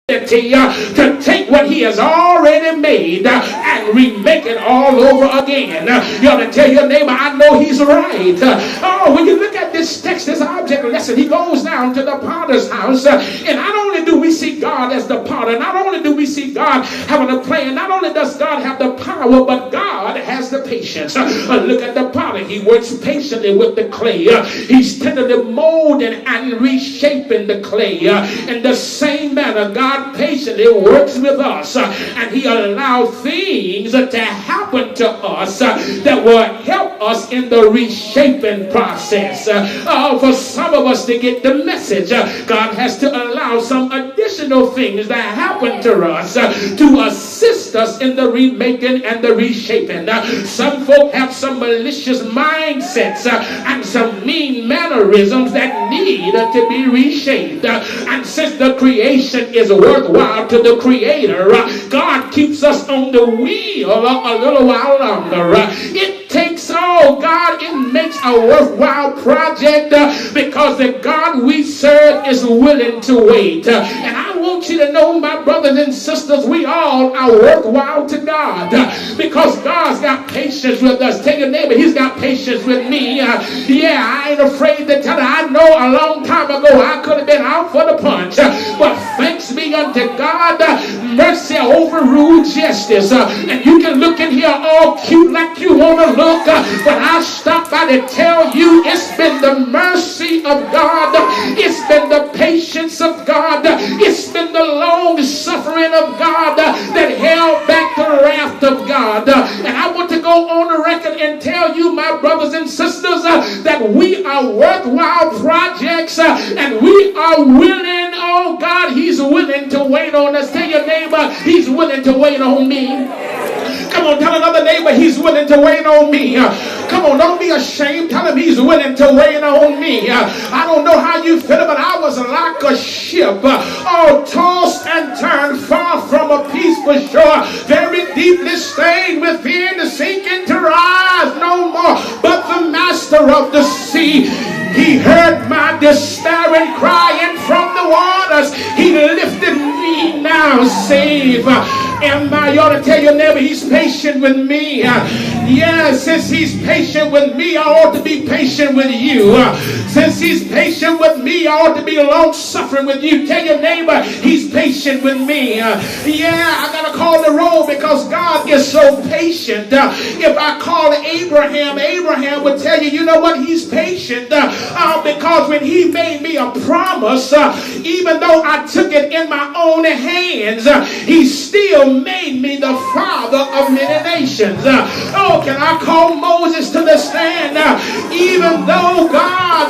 to take what he has already made and remake it all over again. You ought to tell your neighbor, I know he's right. Oh, when you look at this text, this object lesson, he goes down to the potter's house, and not only do we see God as the potter, not only do we see God having a plan, not only does God have the power, but God has the patience. Look at the potter. He works patiently with the clay. He's tenderly molding and reshaping the clay. In the same manner, God patiently works with us, and he allows things to happen to us that will help us in the reshaping process. For some of us to get the message, God has to allow some additional things that happen to us to assist us in the remaking and the reshaping. Some folk have some malicious mindsets and some mean mannerisms that need to be reshaped. And since the creation is worthwhile to the Creator, God keeps us on the wheel a little while longer. It takes all God, it makes a worthwhile project because the God we serve is willing to wait. And I want you to know, my brothers and sisters, we all are worthwhile to God because God's got patience with us. Tell your neighbor, he's got patience with me. Yeah, I ain't afraid to tell her. I know a long time ago I could have been out for the punch, but thanks be unto God, mercy overruled justice. And you can look in here all cute like you want to look, but I stop by to tell you it's been the mercy of God, it's been the patience of God, it's been the long suffering of God that held back the wrath of God. And I want to go on the record and tell you, my brothers and sisters, that we are worthwhile projects, and we are willing, oh God, he's willing to wait on us. Tell your neighbor, he's willing to wait on me. Come on, tell another neighbor he's willing to wait on me. Come on, don't be ashamed. Tell him he's willing to wait on me. I don't know how you feel, but I was like a ship, all tossed and turned far from a peaceful shore, very deeply stained within, sinking to rise no more. But the master of the sea, he heard my despairing crying from the waters. He lifted me now, save. And you ought to tell your neighbor he's patient with me. Yes, since he's patient with me, I ought to be patient with you. Since he's patient with me, I ought to be long-suffering with you. Tell your neighbor he's patient with me. Yeah, I got to call the roll because God is so patient. If I call Abraham, Abraham would tell you, you know what, he's patient because when he made me a promise, even though I took it in my own hands, he still made me the father of many nations. Oh, can I call Moses to the stand? Even though God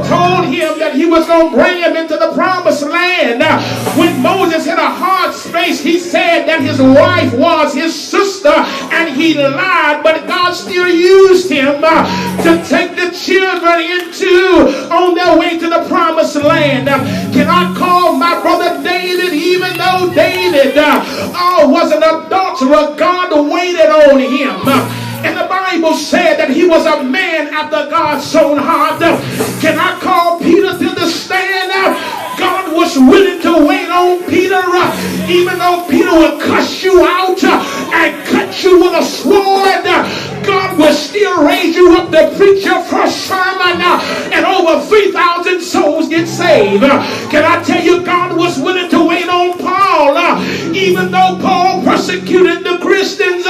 told him that he was going to bring him into the promised land, when Moses hit a hard space, he said that his wife was his sister, and he lied, but God still used him to take the children on their way to the promised land. Can I call my brother David? Even though David was an adulterer, God waited on him. And the Bible said that he was a man after God's own heart. Can I call Peter to the stand? God was willing to wait on Peter, even though Peter would cuss you out and cut you with a sword. God will still raise you up to preach your first sermon, and over 3,000 souls get saved. Can I tell you, God was willing to wait on Paul, even though Paul persecuted the Christians.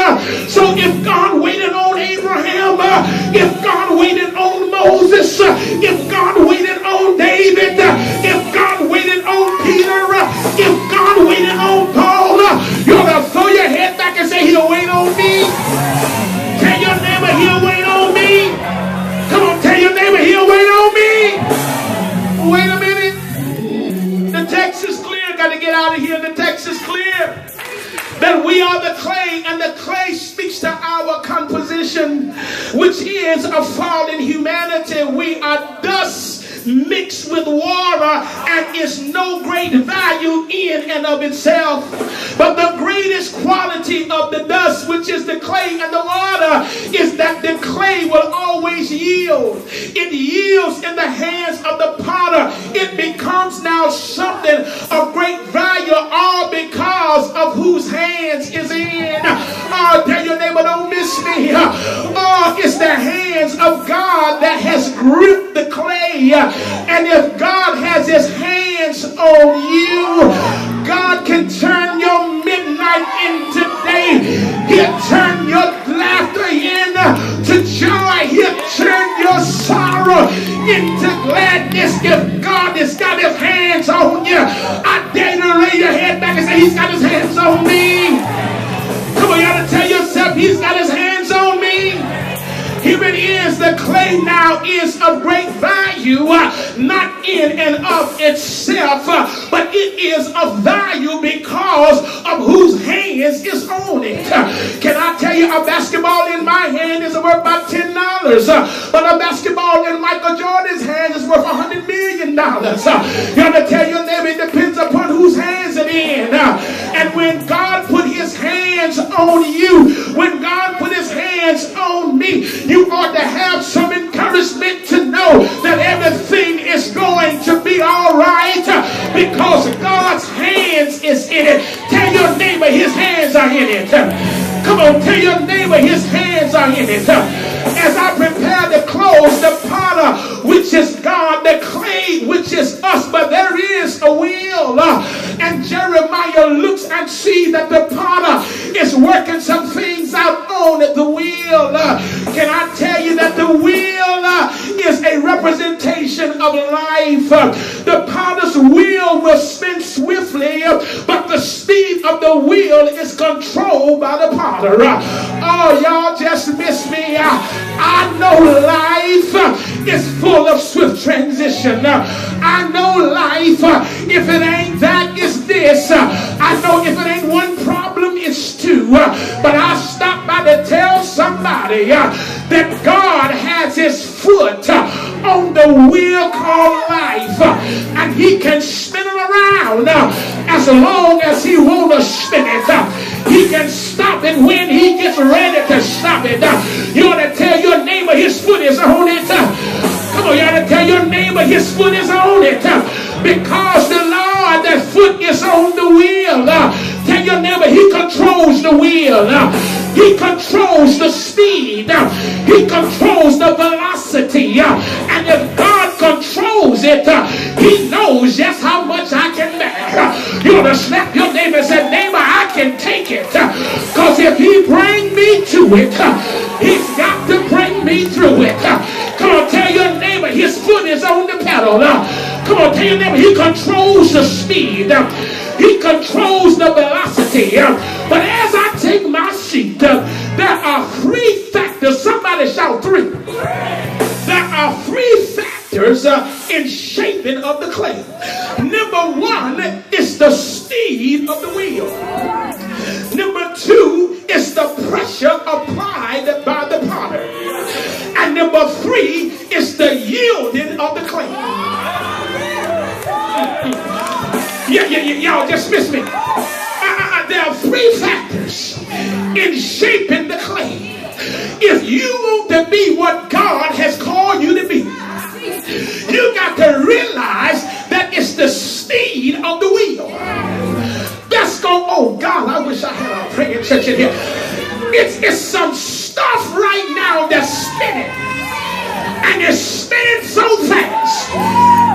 So if God waited on Abraham, if God waited on Moses, if God waited on David, if God waited on Peter, if God waited on Paul, you ought to throw your head back and say, he'll wait on me. Tell your neighbor he'll wait on me. Come on, tell your neighbor he'll wait on me. Wait a minute. The text is clear. Got to get out of here. The text is clear. That we are the clay, and the clay speaks to our composition, which is a fallen humanity. We are dust mixed with water, and is no great value in and of itself. But the greatest quality of the dust, which is the clay and the water, is that the clay will always yield. It yields in the hands of the potter. It becomes now something of great value. All it's the hands of God that has gripped the clay. And if God has his hands on you, God can turn your midnight into day. He'll turn your laughter into joy. He'll turn your sorrow into gladness. If God has got his hands on you, I dare you to lay your head back and say, he's got his hands on me. Come on, you ought to tell yourself, he's got his hands on me. Here it is, the clay now is of great value, not in and of itself, but it is of value because of whose hands is on it. Can I tell you, a basketball in my hand is worth about $10, but a basketball in Michael Jordan's hand is worth $100 million. You have to tell your neighbor, it depends upon whose hands it in. And when God put his hands on you, when God put his hands on me, you ought to have some encouragement to know that everything is going to be all right because God's hands is in it. Tell your neighbor his hands are in it. Come on, tell your neighbor his hands are in it. As I prepare to close, the potter, which is God, the clay, which is us, but there is a wheel. And Jeremiah looks and sees that the potter is working some things out on the wheel. Can I tell you that the wheel is a representation of life? The potter's wheel will spin swiftly, but the speed of the wheel is controlled by the potter. Oh, y'all just missed me. I know life is full of swift transition. I know life, if it ain't that, it's this. I know if it ain't one problem, it's two. But I stopped by to tell somebody that God has his foot on the wheel called life, and he can spin it around as long as he want to spin it. He can stop it when he gets ready to stop it. You ought to tell your neighbor his foot is on it. Come on, you ought to tell your neighbor his foot is on it. Because the Lord, that foot is on the wheel. Tell your neighbor he controls the wheel. He controls the speed. He controls the velocity. And if God controls it, he knows just how much I can bear. You ought to slap your neighbor and say, neighbor, I can take it. Because if he bring me to it, he's got to bring me through it. Come on, tell your neighbor his foot is on the pedal. Come on, tell your neighbor he controls the speed. He controls the velocity. But as I take my seat, there are three factors. Somebody shout three. There are three factors in shaping of the clay. Number one is the speed of the wheel. Number two is the pressure applied by the potter. And number three is the yielding of the clay. Y'all just missed me. There are three factors in shaping the clay. If you want to be what God has called you to be, you got to realize that it's the speed of the wheel. That's going, oh God, I wish I had a praying church in here. It's some stuff right now that's spinning. And it's spinning so fast,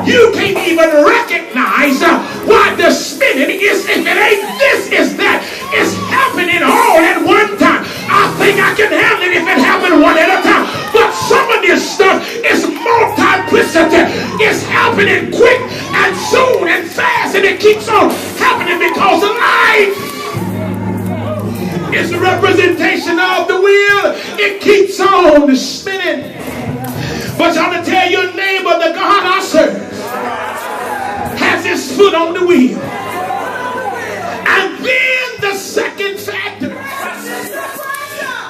you can't even recognize why the spinning is, if it ain't this, is that. It's happening all at one time. I think I can handle it if it happened one at a time. But some of this stuff is multiplicity. It's happening quick and soon and fast, and it keeps on happening because of life. It's a representation of the wheel. It keeps on spinning. But y'all to tell your neighbor, the God I serve has his foot on the wheel. And then the second factor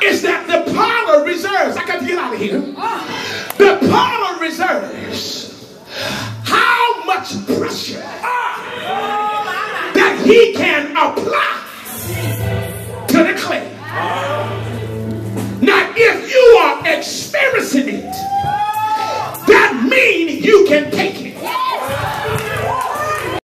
is that the potter reserves. I got to get out of here. The potter reserves how much pressure that he can apply to the clay. Now, if you are experiencing it, that means you can take it.